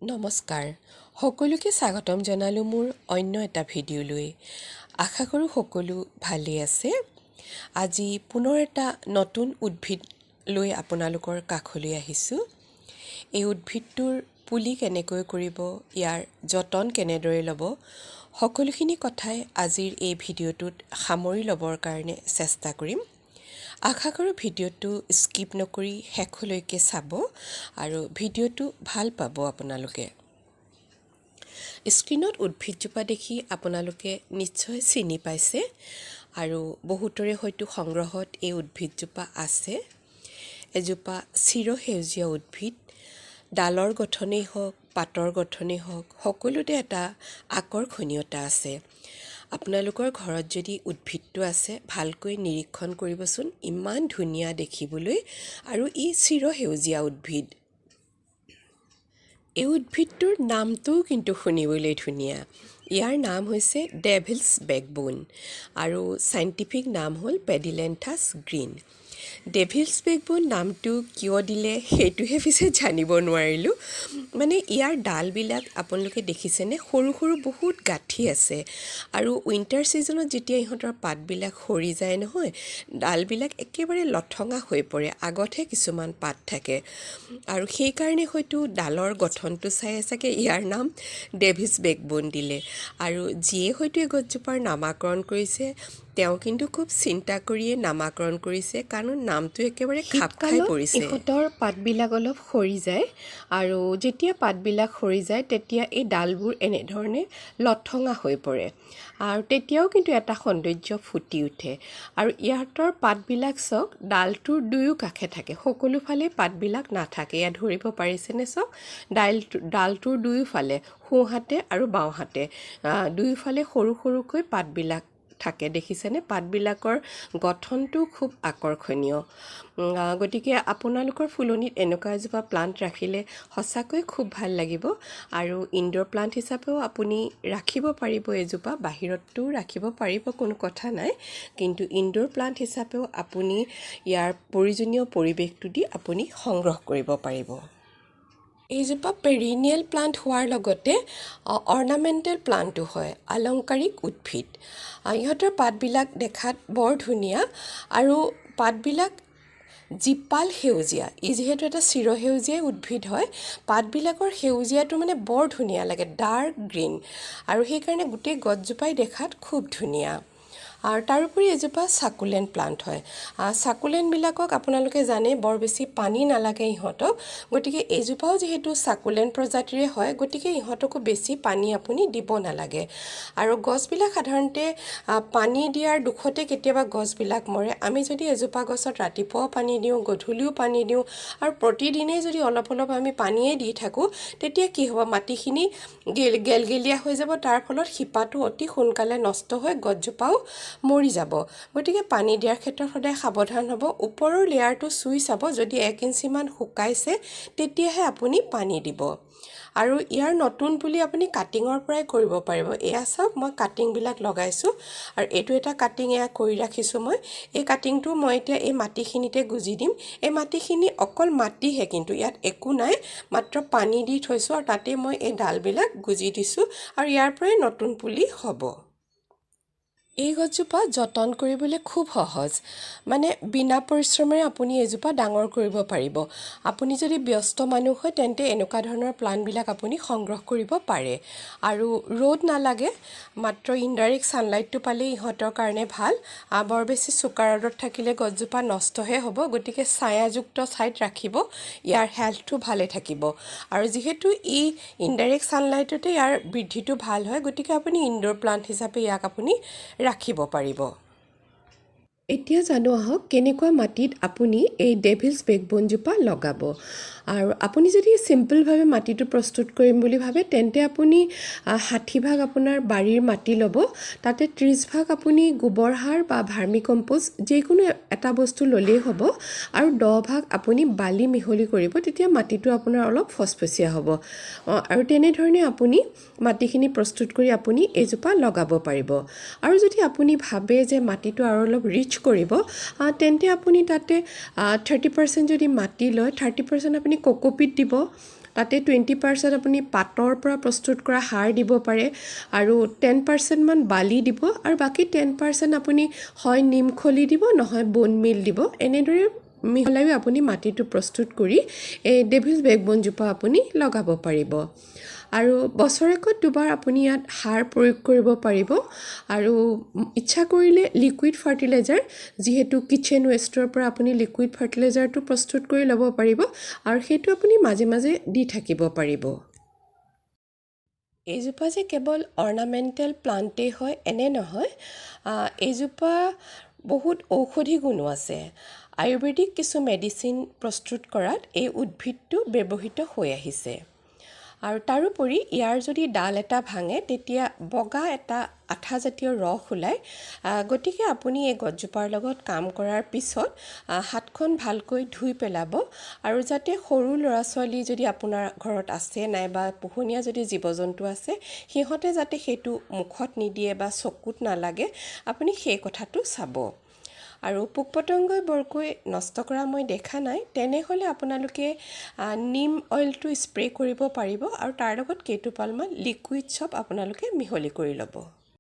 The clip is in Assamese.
নমস্কাৰ সকলোকে স্বাগতম জনালোঁ মোৰ অন্য এটা ভিডিঅ'লৈ। আশা কৰোঁ সকলো ভালেই আছে। আজি পুনৰ এটা নতুন উদ্ভিদ লৈ আপোনালোকৰ কাষলৈ আহিছোঁ। এই উদ্ভিদটোৰ পুলি কেনেকৈ কৰিব, ইয়াৰ যতন কেনেদৰে ল'ব, সকলোখিনি কথাই আজিৰ এই ভিডিঅ'টোত সামৰি ল'বৰ কাৰণে চেষ্টা কৰিম। আশা কৰোঁ ভিডিঅ'টো স্কিপ নকৰি শেষলৈকে চাব আৰু ভিডিঅ'টো ভাল পাব আপোনালোকে। স্ক্ৰীনত উদ্ভিদজোপা দেখি আপোনালোকে নিশ্চয় চিনি পাইছে আৰু বহুতৰে হয়তো সংগ্ৰহত এই উদ্ভিদজোপা আছে। এজোপা চিৰসেউজীয়া উদ্ভিদ, ডালৰ গঠনেই হওক, পাতৰ গঠনেই হওক, সকলোতে এটা আকৰ্ষণীয়তা আছে। আপোনালোকৰ ঘৰত যদি উদ্ভিদটো আছে ভালকৈ নিৰীক্ষণ কৰিবচোন, ইমান ধুনীয়া দেখিবলৈ আৰু ই চিৰসেউজীয়া উদ্ভিদ। এই উদ্ভিদটোৰ নামটোও কিন্তু শুনিবলৈ ধুনীয়া। ইয়াৰ নাম হৈছে ডেভিলছ বেকবোন আৰু চাইণ্টিফিক নাম হ'ল পেডিলেন্থাছ গ্ৰীণ। ডেভিলছ বেকবোন নামটো কিয় দিলে সেইটোহে পিছে জানিব নোৱাৰিলোঁ। মানে ইয়াৰ ডালবিলাক আপোনালোকে দেখিছেনে, সৰু সৰু বহুত গাঁঠি আছে আৰু উইণ্টাৰ ছিজনত যেতিয়া ইহঁতৰ পাতবিলাক সৰি যায় নহয়, ডালবিলাক একেবাৰে লঠঙা হৈ পৰে। আগতহে কিছুমান পাত থাকে আৰু সেইকাৰণে হয়তো ডালৰ গঠনটো চাই চাগে ইয়াৰ নাম ডেভিলছ বেকবোন দিলে। আৰু যিয়ে হয়তো এই গছজোপাৰ নামাকৰণ কৰিছে তেওঁ কিন্তু খুব চিন্তা কৰিয়ে নামাকৰণ কৰিছে, কাৰণ নামটো একেবাৰে খাপ খাই পৰিছে। ইহঁতৰ পাতবিলাক অলপ সৰি যায় আৰু যেতিয়া পাতবিলাক সৰি যায় তেতিয়া এই ডালবোৰ এনেধৰণে লঠঙা হৈ পৰে আৰু তেতিয়াও কিন্তু এটা সৌন্দৰ্য ফুটি উঠে। আৰু ইহঁতৰ পাতবিলাক চাওক, ডালটোৰ দুয়ো কাষে থাকে, সকলোফালে পাতবিলাক নাথাকে। ইয়াত ধৰিব পাৰিছেনে চাওক, ডালটোৰ দুয়োফালে, সোঁহাতে আৰু বাওঁহাতে দুয়োফালে সৰু সৰুকৈ পাতবিলাক থাকে, দেখিছেনে? পাতবিলাকৰ গঠনটো খুব আকৰ্ষণীয়। গতিকে আপোনালোকৰ ফুলনিত এনেকুৱা এজোপা প্লাণ্ট ৰাখিলে সঁচাকৈ খুব ভাল লাগিব। আৰু ইনডোৰ প্লাণ্ট হিচাপেও আপুনি ৰাখিব পাৰিব এজোপা, বাহিৰতো ৰাখিব পাৰিব, কোনো কথা নাই। কিন্তু ইনডোৰ প্লাণ্ট হিচাপেও আপুনি ইয়াৰ প্ৰয়োজনীয় পৰিৱেশটো দি আপুনি সংগ্ৰহ কৰিব পাৰিব। এইজোপা পেৰিনিয়েল প্লাণ্ট হোৱাৰ লগতে অৰ্নামেণ্টেল প্লাণ্টো হয়, আলংকাৰিক উদ্ভিদ। ইহঁতৰ পাতবিলাক দেখাত বৰ ধুনীয়া আৰু পাতবিলাক জীপাল সেউজীয়া। ই যিহেতু এটা চিৰসেউজীয়া উদ্ভিদ হয়, পাতবিলাকৰ সেউজীয়াটো মানে বৰ ধুনীয়া লাগে, ডাৰ্ক গ্ৰীণ, আৰু সেইকাৰণে গোটেই গছজোপাই দেখাত খুব ধুনীয়া। আৰু তাৰোপৰি এজোপা চাকুলেণ্ট প্লাণ্ট হয়। চাকুলেণ্টবিলাকক আপোনালোকে জানে বৰ বেছি পানী নালাগে ইহঁতক, গতিকে এইজোপাও যিহেতু চাকুলেণ্ট প্ৰজাতিৰে হয়, গতিকে ইহঁতকো বেছি পানী আপুনি দিব নালাগে। আৰু গছবিলাক সাধাৰণতে পানী দিয়াৰ দুখতে কেতিয়াবা গছবিলাক মৰে। আমি যদি এজোপা গছত ৰাতিপুৱাও পানী দিওঁ, গধূলিও পানী দিওঁ আৰু প্ৰতিদিনেই যদি অলপ অলপ আমি পানীয়ে দি থাকোঁ, তেতিয়া কি হ'ব, মাটিখিনি গেলগেলীয়া হৈ যাব, তাৰ ফলত শিপাটো অতি সোনকালে নষ্ট হৈ গছজোপাও মৰি যাব। গতিকে পানী দিয়াৰ ক্ষেত্ৰত সদায় সাৱধান হ'ব। ওপৰৰ লেয়াৰটো চুই চাব, যদি 1 ইঞ্চিমান শুকাইছে তেতিয়াহে আপুনি পানী দিব। আৰু ইয়াৰ নতুন পুলি আপুনি কাটিঙৰ পৰাই কৰিব পাৰিব। এয়া চাওক, মই কাটিংবিলাক লগাইছোঁ আৰু এইটো এটা কাটিং এয়া কৰি ৰাখিছোঁ মই। এই কাটিংটো মই এতিয়া এই মাটিখিনিতে গুজি দিম। এই মাটিখিনি অকল মাটিহে, কিন্তু ইয়াত একো নাই, মাত্ৰ পানী দি থৈছোঁ আৰু তাতে মই এই ডালবিলাক গুজি দিছোঁ আৰু ইয়াৰ পৰাই নতুন পুলি হ'ব। এই গছজোপা যতন কৰিবলৈ খুব সহজ, মানে বিনা পৰিশ্ৰমেৰে আপুনি এজোপা ডাঙৰ কৰিব পাৰিব। আপুনি যদি ব্যস্ত মানুহ হয় তেন্তে এনেকুৱা ধৰণৰ প্লাণ্টবিলাক আপুনি সংগ্ৰহ কৰিব পাৰে। আৰু ৰ'দ নালাগে, মাত্ৰ ইনডাইৰেক্ট ছানলাইটটো পালেই ইহঁতৰ কাৰণে ভাল। বৰ বেছি চোকা ৰ'দত থাকিলে গছজোপা নষ্টহে হ'ব, গতিকে ছায়াযুক্ত ঠাইত ৰাখিব, ইয়াৰ হেল্থটো ভালে থাকিব। আৰু যিহেতু ই ইনডাইৰেক্ট ছানলাইটতে ইয়াৰ বৃদ্ধিটো ভাল হয়, গতিকে আপুনি ইনডোৰ প্লাণ্ট হিচাপে ইয়াক আপুনি ৰাখিব পাৰিব। এতিয়া জানো আহক কেনেকুৱা মাটিত আপুনি এই ডেভিলছ বেকবোনজোপা লগাব। আৰু আপুনি যদি চিম্পলভাৱে মাটিটো প্ৰস্তুত কৰিম বুলি ভাবে তেন্তে আপুনি 60% আপোনাৰ বাৰীৰ মাটি ল'ব, তাতে 30% আপুনি গোবৰ সাৰ বা ভাৰ্মি কম্পোষ্ট যিকোনো এটা বস্তু ল'লেই হ'ব, আৰু 10% আপুনি বালি মিহলি কৰিব, তেতিয়া মাটিটো আপোনাৰ অলপ ফচফচীয়া হ'ব। আৰু তেনেধৰণে আপুনি মাটিখিনি প্ৰস্তুত কৰি আপুনি এইজোপা লগাব পাৰিব। আৰু যদি আপুনি ভাবে যে মাটিটো আৰু অলপ ৰিচ কৰিব, তেন্তে আপুনি তাতে 30% যদি মাটি লয়, 30% আপুনি কোকোপিট দিব, তাতে 20% আপুনি পাতৰ পৰা প্ৰস্তুত কৰা সাৰ দিব পাৰে আৰু 10% মান বালি দিব আৰু বাকী 10% আপুনি হয় নিমখলি দিব নহয় বোন মিল দিব। এনেদৰে মিহলাইও আপুনি মাটিটো প্ৰস্তুত কৰি এই ডেভিলছ বেকবোনজোপা আপুনি লগাব পাৰিব। আৰু বছৰেকত দুবাৰ আপুনি ইয়াত সাৰ প্ৰয়োগ কৰিব পাৰিব আৰু ইচ্ছা কৰিলে লিকুইড ফাৰ্টিলাইজাৰ, যিহেতু কিচেন ৱেষ্টৰ পৰা আপুনি লিকুইড ফাৰ্টিলাইজাৰটো প্ৰস্তুত কৰি ল'ব পাৰিব আৰু সেইটো আপুনি মাজে মাজে দি থাকিব পাৰিব। এইজোপা যে কেৱল অৰ্নামেণ্টেল প্লাণ্টেই হয় এনে নহয়, এইজোপা বহুত ঔষধি গুণো আছে। আয়ুৰ্বেদিক কিছু মেডিচিন প্ৰস্তুত কৰাত এই উদ্ভিদটো ব্যৱহৃত হৈ আহিছে। আৰু তাৰোপৰি ইয়াৰ যদি ডাল এটা ভাঙে তেতিয়া বগা এটা আঠাজাতীয় ৰস ওলায়। গতিকে আপুনি এই গছজোপাৰ লগত কাম কৰাৰ পিছত হাতখন ভালকৈ ধুই পেলাব আৰু যাতে সৰু ল'ৰা ছোৱালী যদি আপোনাৰ ঘৰত আছে নাইবা পোহনীয়া যদি জীৱ জন্তু আছে, সিহঁতে যাতে সেইটো মুখত নিদিয়ে বা চকুত নালাগে, আপুনি সেই কথাটো চাব। আৰু পোক পতংগই বৰকৈ নষ্ট কৰা মই দেখা নাই। তেনেহ'লে আপোনালোকে নিম অইলটো স্প্ৰে' কৰিব পাৰিব আৰু তাৰ লগত কেইটোপালমান লিকুইড চব আপোনালোকে মিহলি কৰি ল'ব।